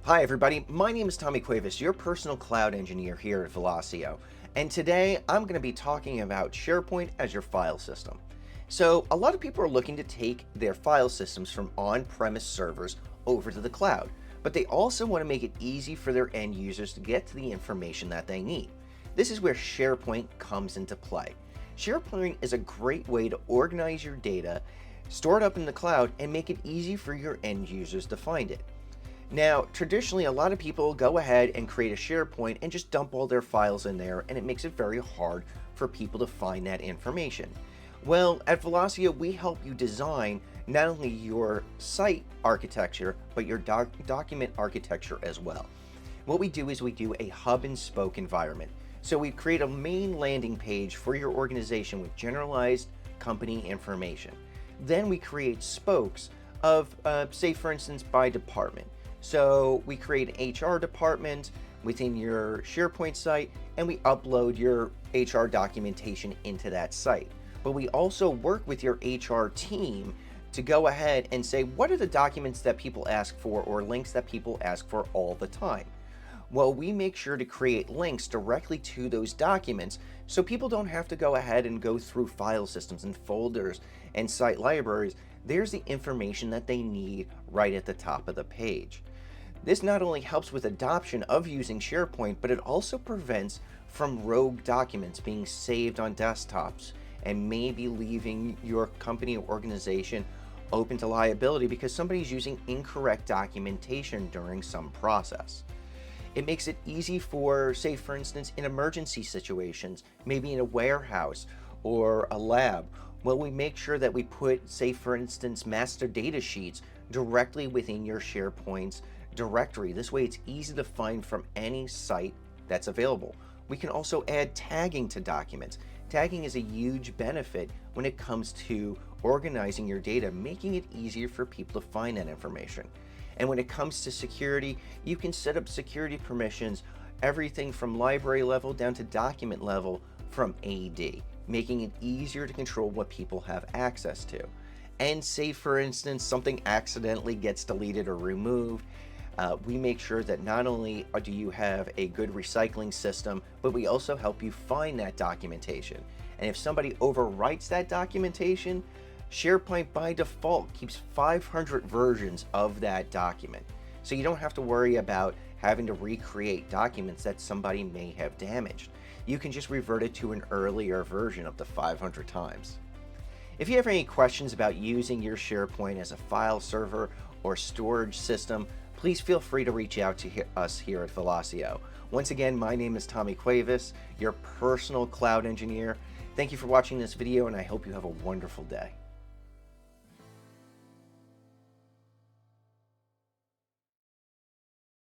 Hi everybody, my name is Tommy Cuevas, your personal cloud engineer here at Velosio, and today I'm going to be talking about SharePoint as your file system. So a lot of people are looking to take their file systems from on-premise servers over to the cloud, but they also want to make it easy for their end users to get to the information that they need. This is where SharePoint comes into play. SharePoint is a great way to organize your data, store it up in the cloud, and make it easy for your end users to find it. Now, traditionally, a lot of people go ahead and create a SharePoint and just dump all their files in there, and it makes it very hard for people to find that information. Well, at Velosio, we help you design not only your site architecture, but your document architecture as well. What we do is we do a hub and spoke environment. So we create a main landing page for your organization with generalized company information. Then we create spokes of, say for instance, by department. So we create an HR department within your SharePoint site, and we upload your HR documentation into that site. But we also work with your HR team to go ahead and say, what are the documents that people ask for or links that people ask for all the time? Well, we make sure to create links directly to those documents so people don't have to go ahead and go through file systems and folders and site libraries. There's the information that they need right at the top of the page. This not only helps with adoption of using SharePoint, but it also prevents from rogue documents being saved on desktops and maybe leaving your company or organization open to liability because somebody's using incorrect documentation during some process. It makes it easy for, say for instance, in emergency situations, maybe in a warehouse or a lab. Well, we make sure that we put, say for instance, master data sheets directly within your SharePoint's directory. This way it's easy to find from any site that's available. We can also add tagging to documents. Tagging is a huge benefit when it comes to organizing your data, making it easier for people to find that information. And when it comes to security, you can set up security permissions, everything from library level down to document level from AD, making it easier to control what people have access to. And say for instance, something accidentally gets deleted or removed, we make sure that not only do you have a good recycling system, but we also help you find that documentation. And if somebody overwrites that documentation, SharePoint by default keeps 500 versions of that document. So you don't have to worry about having to recreate documents that somebody may have damaged. You can just revert it to an earlier version of the 500 times. If you have any questions about using your SharePoint as a file server or storage system, please feel free to reach out to us here at Velosio. Once again, my name is Tommy Cuevas, your personal cloud engineer. Thank you for watching this video, and I hope you have a wonderful day.